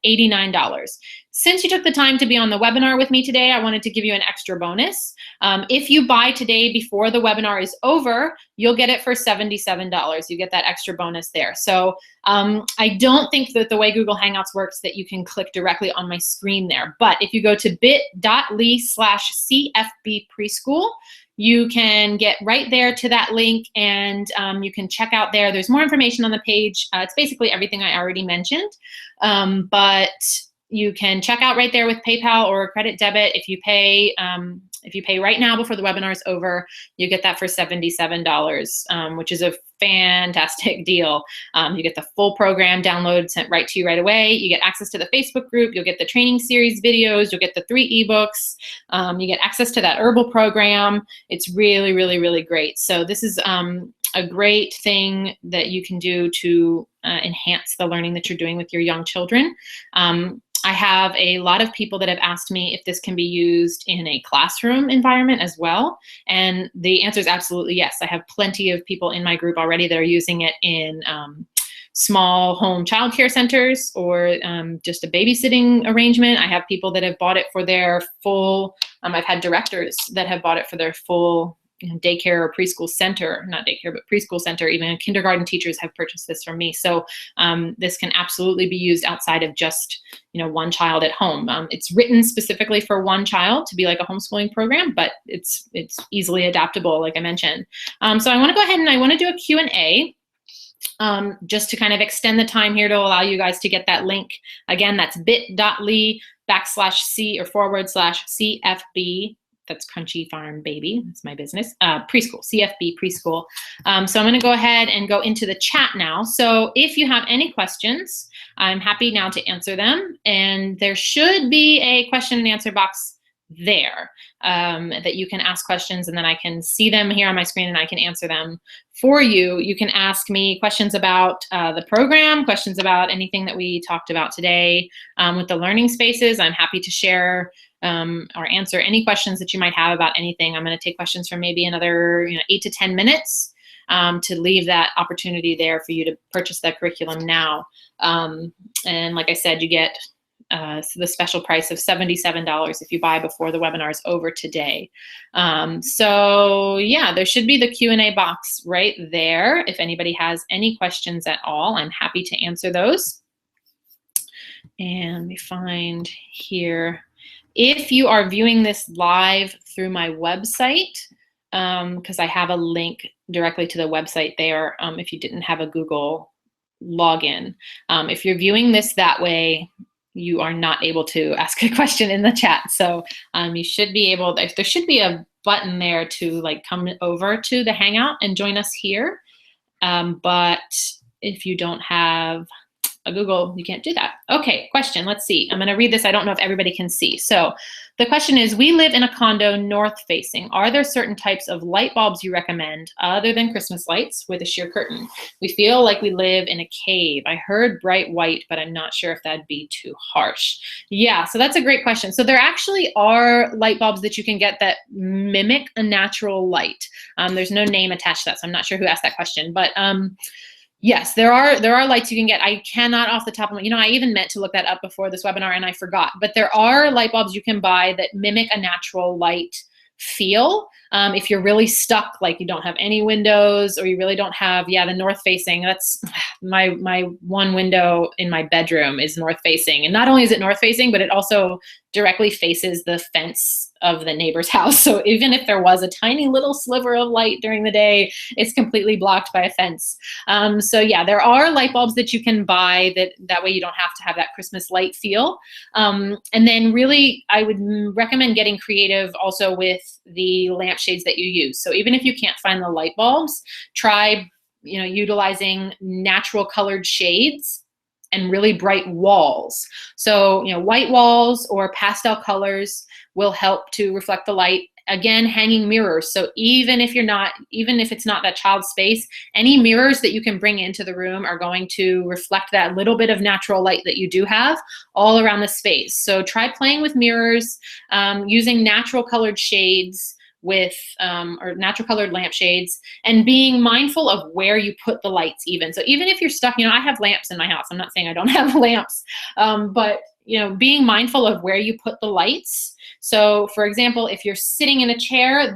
$89. Since you took the time to be on the webinar with me today, I wanted to give you an extra bonus. If you buy today before the webinar is over, you'll get it for $77. You get that extra bonus there. So I don't think that the way Google Hangouts works that you can click directly on my screen there. But if you go to bit.ly/CFB preschool, you can get right there to that link, and you can check out there. There's more information on the page. It's basically everything I already mentioned, but you can check out right there with PayPal or credit debit. If you pay right now before the webinar is over, you get that for $77, which is a fantastic deal. You get the full program download sent right to you right away. You get access to the Facebook group. You'll get the training series videos. You'll get the 3 ebooks. You get access to that herbal program. It's really, really, really great. So this is a great thing that you can do to enhance the learning that you're doing with your young children. I have a lot of people that have asked me if this can be used in a classroom environment as well. And the answer is absolutely yes. I have plenty of people in my group already that are using it in small home childcare centers or just a babysitting arrangement. I have people that have bought it for their full, I've had directors that have bought it for their full daycare or preschool center, not daycare, but preschool center. Even kindergarten teachers have purchased this from me. So this can absolutely be used outside of just, one child at home. It's written specifically for one child to be like a homeschooling program, but it's easily adaptable, like I mentioned. So I want to go ahead and I want to do a Q&A. Just to kind of extend the time here to allow you guys to get that link. Again, that's bit.ly/C/CFB. That's Crunchy Farm Baby. That's my business. Preschool, CFB preschool. So I'm going to go ahead and go into the chat now. So if you have any questions, I'm happy now to answer them. And there should be a question and answer box there that you can ask questions, and then I can see them here on my screen and I can answer them for you. You can ask me questions about the program, questions about anything that we talked about today with the learning spaces. I'm happy to share or answer any questions that you might have about anything. I'm going to take questions for maybe another 8 to 10 minutes to leave that opportunity there for you to purchase that curriculum now. And like I said, you get the special price of $77 if you buy before the webinar is over today. So yeah, there should be the Q&A box right there. If anybody has any questions at all, I'm happy to answer those. And let me find here. If you are viewing this live through my website, because I have a link directly to the website there, if you didn't have a Google login. If you're viewing this that way, you are not able to ask a question in the chat. So you should be able, there should be a button there to come over to the Hangout and join us here. But if you don't have a Google, you can't do that. Okay, question, let's see. I'm gonna read this. I don't know if everybody can see. So the question is, we live in a condo north facing. Are there certain types of light bulbs you recommend other than Christmas lights with a sheer curtain? We feel like we live in a cave. I heard bright white, but I'm not sure if that'd be too harsh. Yeah, so that's a great question. So there actually are light bulbs that you can get that mimic a natural light. There's no name attached to that, so I'm not sure who asked that question, but Yes, there are lights you can get. I cannot off the top of my, I even meant to look that up before this webinar and I forgot. But there are light bulbs you can buy that mimic a natural light feel. If you're really stuck, like you don't have any windows, or you really don't have, the north facing. That's my one window in my bedroom is north facing, and not only is it north facing, but it also directly faces the fence of the neighbor's house. So even if there was a tiny little sliver of light during the day, it's completely blocked by a fence. So yeah, there are light bulbs that you can buy that way you don't have to have that Christmas light feel. And then really, I would recommend getting creative also with the lampshades that you use. So even if you can't find the light bulbs, try utilizing natural colored shades and really bright walls. So white walls or pastel colors will help to reflect the light. Again, hanging mirrors. So even if it's not that child space, any mirrors that you can bring into the room are going to reflect that little bit of natural light that you do have all around the space. So try playing with mirrors, using natural colored shades or natural colored lampshades, and being mindful of where you put the lights even. So even if you're stuck, I have lamps in my house. I'm not saying I don't have lamps, but being mindful of where you put the lights. So for example, if you're sitting in a chair,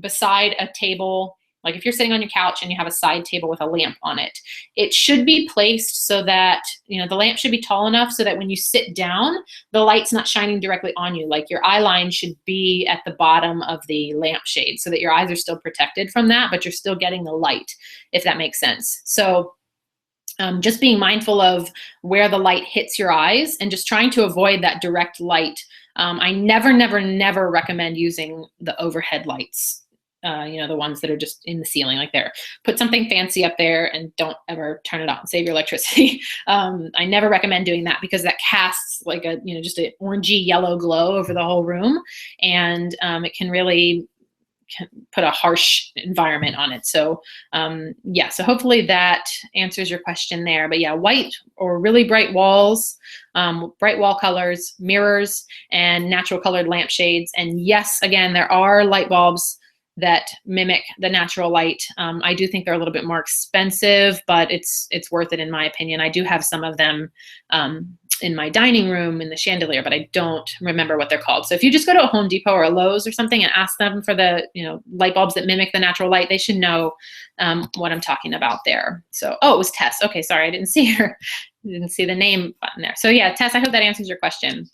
beside a table, like if you're sitting on your couch and you have a side table with a lamp on it, it should be placed so that, the lamp should be tall enough so that when you sit down, the light's not shining directly on you. Like your eye line should be at the bottom of the lampshade so that your eyes are still protected from that, but you're still getting the light, if that makes sense. So just being mindful of where the light hits your eyes and just trying to avoid that direct light. I never recommend using the overhead lights, the ones that are just in the ceiling, like there. Put something fancy up there and don't ever turn it on. Save your electricity. I never recommend doing that because that casts like just an orangey yellow glow over the whole room, and it can really put a harsh environment on it. So so hopefully that answers your question there. But yeah, white or really bright walls, bright wall colors, mirrors, and natural colored lampshades. And yes, again, there are light bulbs that mimic the natural light. I do think they're a little bit more expensive, but it's worth it in my opinion. I do have some of them in my dining room in the chandelier, but I don't remember what they're called. So if you just go to a Home Depot or a Lowe's or something and ask them for the light bulbs that mimic the natural light, they should know what I'm talking about there. So, it was Tess. Okay, sorry, I didn't see her. Didn't see the name button there. So yeah, Tess, I hope that answers your question.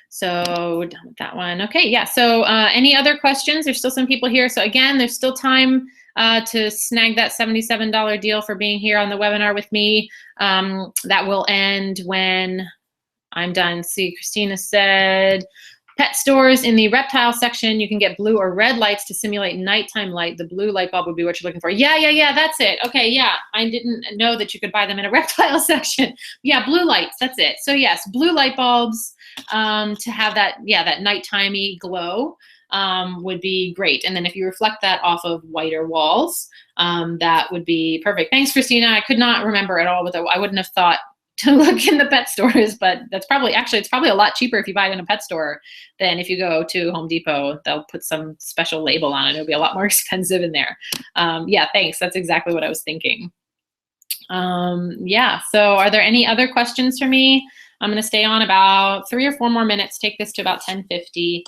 So we're done with that one. Okay, yeah, so any other questions? There's still some people here. So again, there's still time to snag that $77 deal for being here on the webinar with me. That will end when I'm done. See, Christina said, pet stores in the reptile section, you can get blue or red lights to simulate nighttime light. The blue light bulb would be what you're looking for. Yeah, that's it. Okay, yeah, I didn't know that you could buy them in a reptile section. Yeah, blue lights, that's it. So yes, blue light bulbs to have that, that nighttimey glow would be great. And then if you reflect that off of whiter walls, that would be perfect. Thanks, Christina. I could not remember at all, but I wouldn't have thought to look in the pet stores, but that's probably, it's probably a lot cheaper if you buy it in a pet store than if you go to Home Depot. They'll put some special label on it. It'll be a lot more expensive in there. Yeah, thanks. That's exactly what I was thinking. Yeah, so are there any other questions for me? I'm going to stay on about 3 or 4 more minutes, take this to about 10:50.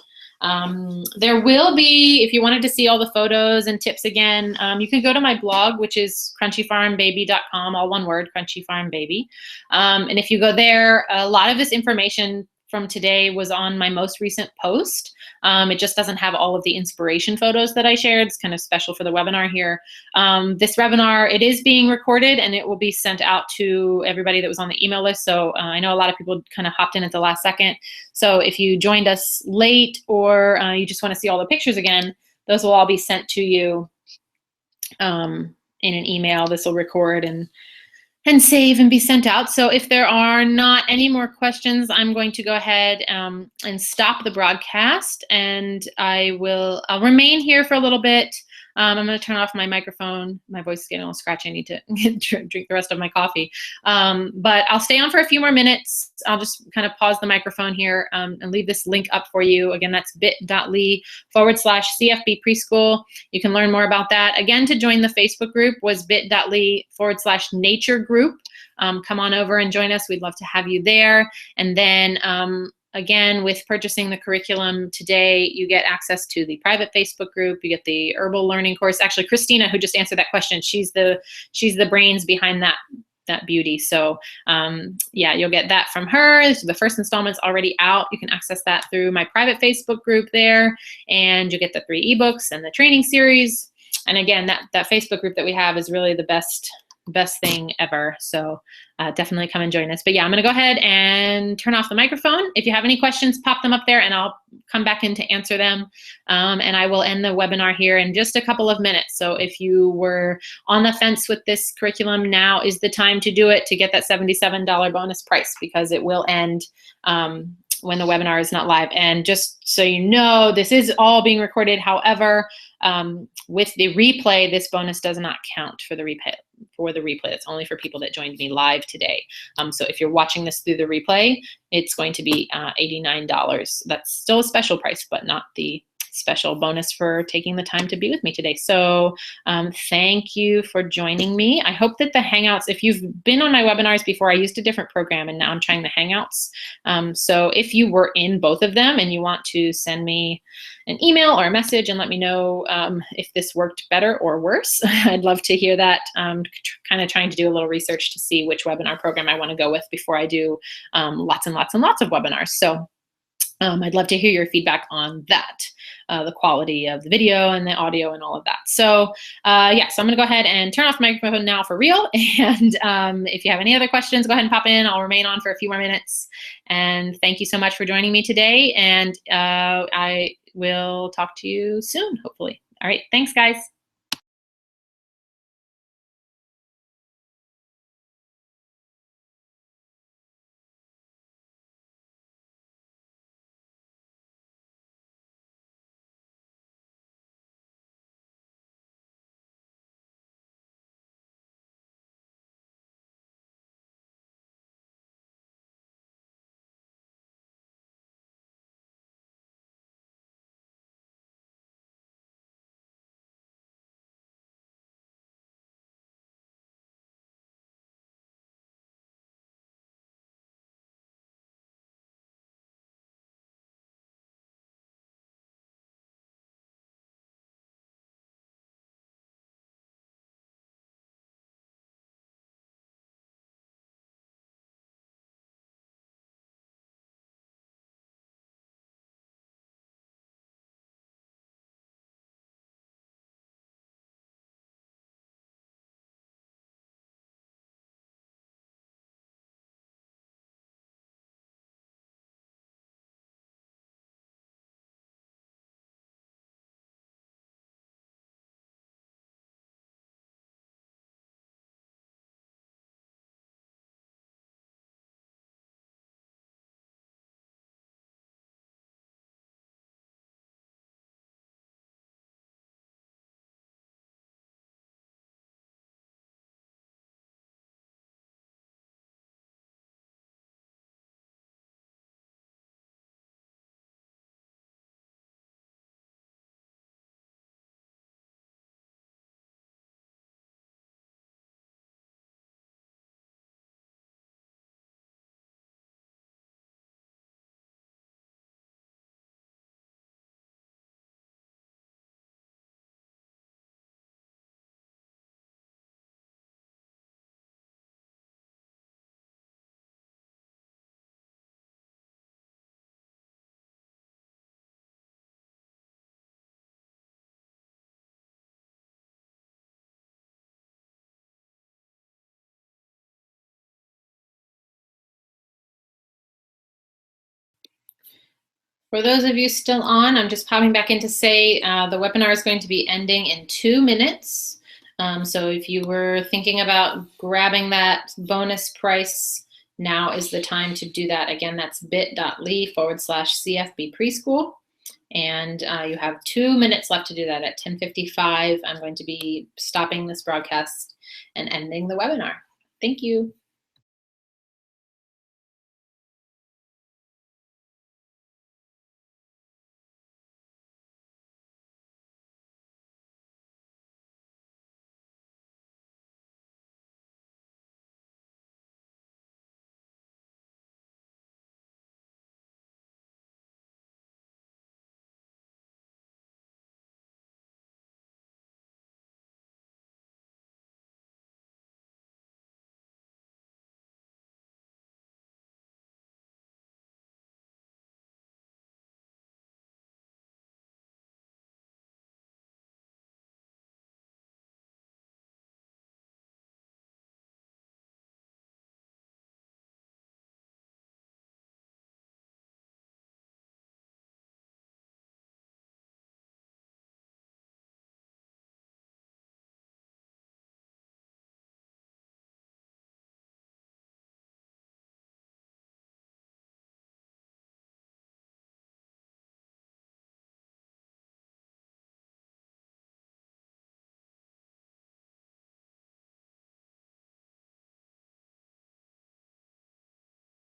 There will be, if you wanted to see all the photos and tips again, you can go to my blog, which is crunchyfarmbaby.com, all one word, Crunchy Farm Baby. And if you go there, a lot of this information from today was on my most recent post. It just doesn't have all of the inspiration photos that I shared. It's kind of special for the webinar here. This webinar, it is being recorded and it will be sent out to everybody that was on the email list. So I know a lot of people kind of hopped in at the last second. So if you joined us late or you just want to see all the pictures again, those will all be sent to you in an email. This will record and save and be sent out. So if there are not any more questions, I'm going to go ahead and stop the broadcast, and I'll remain here for a little bit. I'm going to turn off my microphone. My voice is getting a little scratchy. I need to drink the rest of my coffee. But I'll stay on for a few more minutes. I'll just kind of pause the microphone here and leave this link up for you. Again, that's bit.ly/CFB preschool. You can learn more about that. Again, to join the Facebook group was bit.ly/nature group. Come on over and join us. We'd love to have you there. And then again, with purchasing the curriculum today, you get access to the private Facebook group. You get the herbal learning course. Actually, Christina, who just answered that question, she's the brains behind that beauty. So yeah, you'll get that from her. So the first installment's already out. You can access that through my private Facebook group there, and you get the 3 ebooks and the training series. And again, that Facebook group that we have is really the best thing ever. So definitely come and join us. But yeah, I'm going to go ahead and turn off the microphone. If you have any questions, pop them up there and I'll come back in to answer them. And I will end the webinar here in just a couple of minutes. So if you were on the fence with this curriculum, now is the time to do it, to get that $77 bonus price, because it will end when the webinar is not live. And just so you know, this is all being recorded. However, with the replay, this bonus does not count for the replay. It's only for people that joined me live today. So if you're watching this through the replay, it's going to be $89. That's still a special price, but not the special bonus for taking the time to be with me today. So thank you for joining me. I hope that the Hangouts, if you've been on my webinars before, I used a different program and now I'm trying the Hangouts. So if you were in both of them and you want to send me an email or a message and let me know if this worked better or worse, I'd love to hear that. Kind of trying to do a little research to see which webinar program I want to go with before I do lots and lots and lots of webinars. So I'd love to hear your feedback on that, the quality of the video and the audio and all of that. So yeah, so I'm gonna go ahead and turn off the microphone now for real. And if you have any other questions, go ahead and pop in. I'll remain on for a few more minutes. And thank you so much for joining me today. And I will talk to you soon, hopefully. All right, thanks guys. For those of you still on, I'm just popping back in to say the webinar is going to be ending in 2 minutes. So if you were thinking about grabbing that bonus price, now is the time to do that. Again, that's bit.ly/CFB preschool. And you have 2 minutes left to do that. At 10:55, I'm going to be stopping this broadcast and ending the webinar. Thank you.